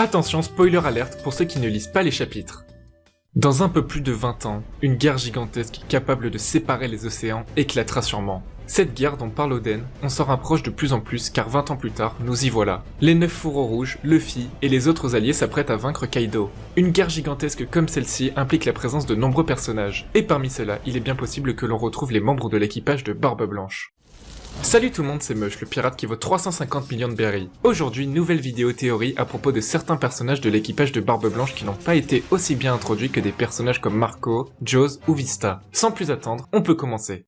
Attention, spoiler alerte pour ceux qui ne lisent pas les chapitres. Dans un peu plus de 20 ans, une guerre gigantesque capable de séparer les océans éclatera sûrement. Cette guerre dont parle Oden, on s'en rapproche de plus en plus car 20 ans plus tard, nous y voilà. Les 9 fourreaux rouges, Luffy et les autres alliés s'apprêtent à vaincre Kaido. Une guerre gigantesque comme celle-ci implique la présence de nombreux personnages, et parmi ceux-là, il est bien possible que l'on retrouve les membres de l'équipage de Barbe Blanche. Salut tout le monde, c'est Mush, le pirate qui vaut 350 millions de berries. Aujourd'hui, nouvelle vidéo théorie à propos de certains personnages de l'équipage de Barbe Blanche qui n'ont pas été aussi bien introduits que des personnages comme Marco, Joz ou Vista. Sans plus attendre, on peut commencer.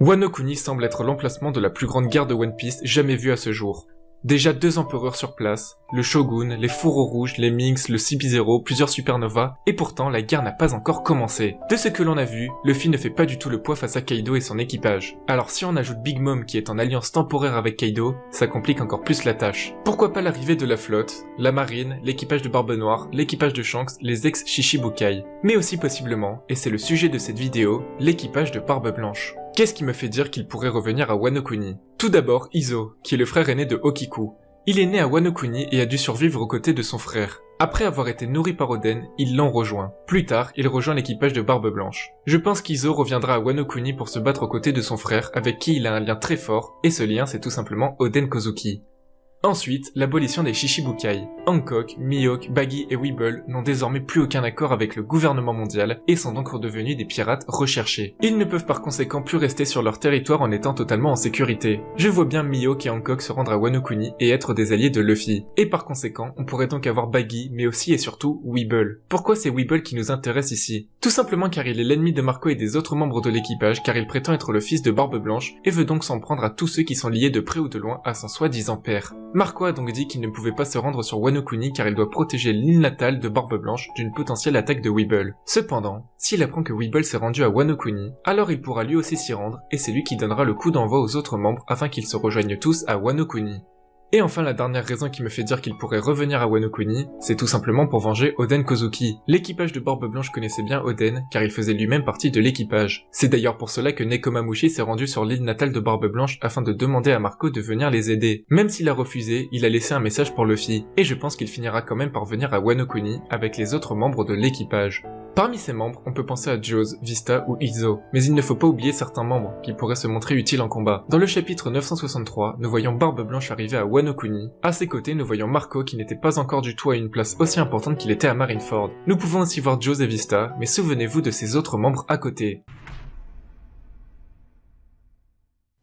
Wano Kuni semble être l'emplacement de la plus grande guerre de One Piece jamais vue à ce jour. Déjà 2 empereurs sur place, le Shogun, les fourreaux rouges, les Minks, le CP0, plusieurs supernovas, et pourtant la guerre n'a pas encore commencé. De ce que l'on a vu, Luffy ne fait pas du tout le poids face à Kaido et son équipage. Alors si on ajoute Big Mom qui est en alliance temporaire avec Kaido, ça complique encore plus la tâche. Pourquoi pas l'arrivée de la flotte, la marine, l'équipage de Barbe Noire, l'équipage de Shanks, les ex-Shishibukai. Mais aussi possiblement, et c'est le sujet de cette vidéo, l'équipage de Barbe Blanche. Qu'est-ce qui me fait dire qu'il pourrait revenir à Wano Kuni? Tout d'abord, Izo, qui est le frère aîné de Okiku. Il est né à Wano Kuni et a dû survivre aux côtés de son frère. Après avoir été nourri par Oden, ils l'ont rejoint. Plus tard, il rejoint l'équipage de Barbe Blanche. Je pense qu'Izo reviendra à Wano Kuni pour se battre aux côtés de son frère, avec qui il a un lien très fort, et ce lien c'est tout simplement Oden Kozuki. Ensuite, l'abolition des Shishibukai. Hancock, Mihawk, Baggy et Weeble n'ont désormais plus aucun accord avec le gouvernement mondial et sont donc redevenus des pirates recherchés. Ils ne peuvent par conséquent plus rester sur leur territoire en étant totalement en sécurité. Je vois bien Mihawk et Hancock se rendre à Wano Kuni et être des alliés de Luffy. Et par conséquent, on pourrait donc avoir Baggy, mais aussi et surtout Weeble. Pourquoi c'est Weeble qui nous intéresse ici? Tout simplement car il est l'ennemi de Marco et des autres membres de l'équipage, car il prétend être le fils de Barbe Blanche et veut donc s'en prendre à tous ceux qui sont liés de près ou de loin à son soi-disant père. Marco a donc dit qu'il ne pouvait pas se rendre sur Wano Kuni car il doit protéger l'île natale de Barbe Blanche d'une potentielle attaque de Weeble. Cependant, s'il apprend que Weeble s'est rendu à Wano Kuni, alors il pourra lui aussi s'y rendre et c'est lui qui donnera le coup d'envoi aux autres membres afin qu'ils se rejoignent tous à Wano Kuni. Et enfin la dernière raison qui me fait dire qu'il pourrait revenir à Wano Kuni, c'est tout simplement pour venger Oden Kozuki. L'équipage de Barbe Blanche connaissait bien Oden, car il faisait lui-même partie de l'équipage. C'est d'ailleurs pour cela que Nekomamushi s'est rendu sur l'île natale de Barbe Blanche afin de demander à Marco de venir les aider. Même s'il a refusé, il a laissé un message pour Luffy, et je pense qu'il finira quand même par venir à Wano Kuni avec les autres membres de l'équipage. Parmi ces membres, on peut penser à Joz, Vista ou Izo, mais il ne faut pas oublier certains membres qui pourraient se montrer utiles en combat. Dans le chapitre 963, nous voyons Barbe Blanche arriver à Wano Kuni. À ses côtés, nous voyons Marco qui n'était pas encore du tout à une place aussi importante qu'il était à Marineford. Nous pouvons aussi voir Joz et Vista, mais souvenez-vous de ces autres membres à côté.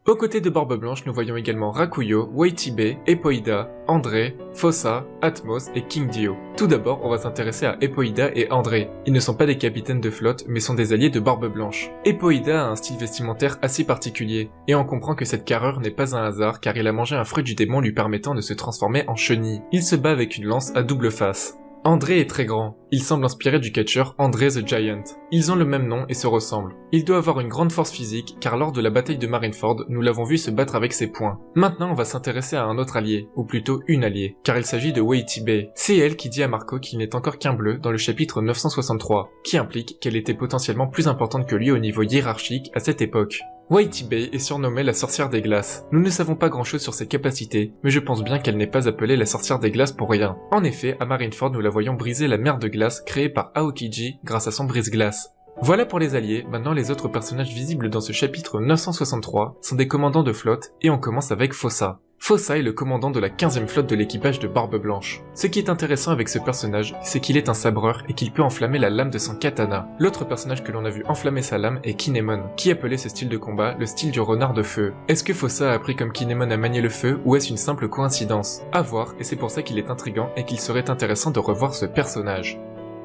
Aux côtés de Barbe Blanche, nous voyons également Rakuyo, Waichibe, Epoida, André, Fossa, Atmos et King Dio. Tout d'abord, on va s'intéresser à Epoida et André. Ils ne sont pas des capitaines de flotte, mais sont des alliés de Barbe Blanche. Epoida a un style vestimentaire assez particulier, et on comprend que cette carrure n'est pas un hasard car il a mangé un fruit du démon lui permettant de se transformer en chenille. Il se bat avec une lance à double face. André est très grand. Il semble inspiré du catcheur André the Giant. Ils ont le même nom et se ressemblent. Il doit avoir une grande force physique car lors de la bataille de Marineford, nous l'avons vu se battre avec ses poings. Maintenant, on va s'intéresser à un autre allié, ou plutôt une alliée, car il s'agit de Waichibe. C'est elle qui dit à Marco qu'il n'est encore qu'un bleu dans le chapitre 963, qui implique qu'elle était potentiellement plus importante que lui au niveau hiérarchique à cette époque. Waichibe est surnommée la sorcière des glaces. Nous ne savons pas grand chose sur ses capacités, mais je pense bien qu'elle n'est pas appelée la sorcière des glaces pour rien. En effet, à Marineford nous la voyons briser la mer de glace créée par Aokiji grâce à son brise-glace. Voilà pour les alliés, maintenant les autres personnages visibles dans ce chapitre 963 sont des commandants de flotte, et on commence avec Fossa. Fossa est le commandant de la 15e flotte de l'équipage de Barbe Blanche. Ce qui est intéressant avec ce personnage, c'est qu'il est un sabreur et qu'il peut enflammer la lame de son katana. L'autre personnage que l'on a vu enflammer sa lame est Kinemon, qui appelait ce style de combat le style du renard de feu. Est-ce que Fossa a appris comme Kinemon à manier le feu ou est-ce une simple coïncidence? À voir, et c'est pour ça qu'il est intriguant et qu'il serait intéressant de revoir ce personnage.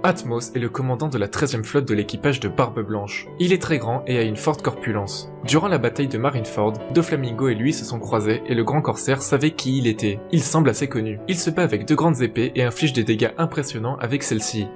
Atmos est le commandant de la 13e flotte de l'équipage de Barbe Blanche. Il est très grand et a une forte corpulence. Durant la bataille de Marineford, Doflamingo et lui se sont croisés et le grand corsaire savait qui il était. Il semble assez connu. Il se bat avec 2 grandes épées et inflige des dégâts impressionnants avec celle-ci.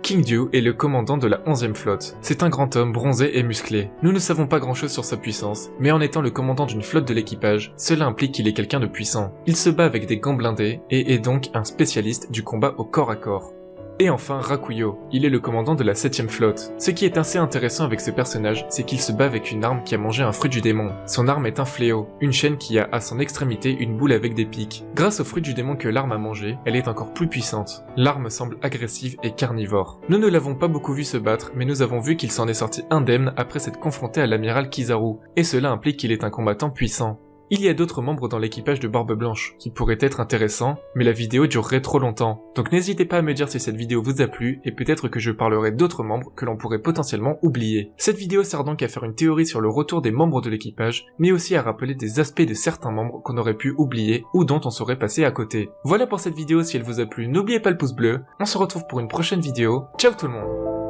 King Dio est le commandant de la 11e flotte. C'est un grand homme bronzé et musclé. Nous ne savons pas grand chose sur sa puissance, mais en étant le commandant d'une flotte de l'équipage, cela implique qu'il est quelqu'un de puissant. Il se bat avec des gants blindés et est donc un spécialiste du combat au corps à corps. Et enfin Rakuyo, il est le commandant de la 7ème flotte. Ce qui est assez intéressant avec ce personnage, c'est qu'il se bat avec une arme qui a mangé un fruit du démon. Son arme est un fléau, une chaîne qui a à son extrémité une boule avec des pics. Grâce au fruit du démon que l'arme a mangé, elle est encore plus puissante. L'arme semble agressive et carnivore. Nous ne l'avons pas beaucoup vu se battre, mais nous avons vu qu'il s'en est sorti indemne après s'être confronté à l'amiral Kizaru, et cela implique qu'il est un combattant puissant. Il y a d'autres membres dans l'équipage de Barbe Blanche, qui pourraient être intéressants, mais la vidéo durerait trop longtemps. Donc n'hésitez pas à me dire si cette vidéo vous a plu, et peut-être que je parlerai d'autres membres que l'on pourrait potentiellement oublier. Cette vidéo sert donc à faire une théorie sur le retour des membres de l'équipage, mais aussi à rappeler des aspects de certains membres qu'on aurait pu oublier, ou dont on serait passé à côté. Voilà pour cette vidéo, si elle vous a plu, n'oubliez pas le pouce bleu, on se retrouve pour une prochaine vidéo, ciao tout le monde!